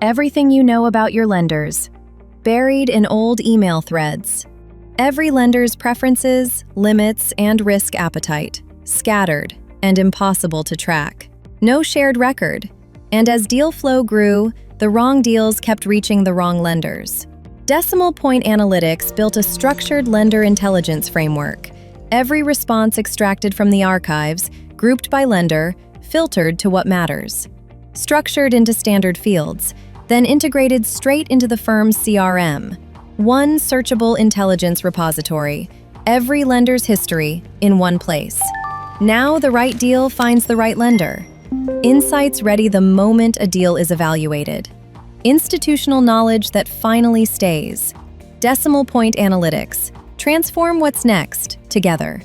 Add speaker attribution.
Speaker 1: Everything you know about your lenders, buried in old email threads. Every lender's preferences, limits, and risk appetite, scattered and impossible to track. No shared record. And as deal flow grew, the wrong deals kept reaching the wrong lenders. Decimal Point Analytics built a structured lender intelligence framework. Every response extracted from the archives, grouped by lender, filtered to what matters. Structured into standard fields, then integrated straight into the firm's CRM. One searchable intelligence repository, every lender's history in one place. Now the right deal finds the right lender. Insights ready the moment a deal is evaluated. Institutional knowledge that finally stays. Decimal Point Analytics. Transform what's next together.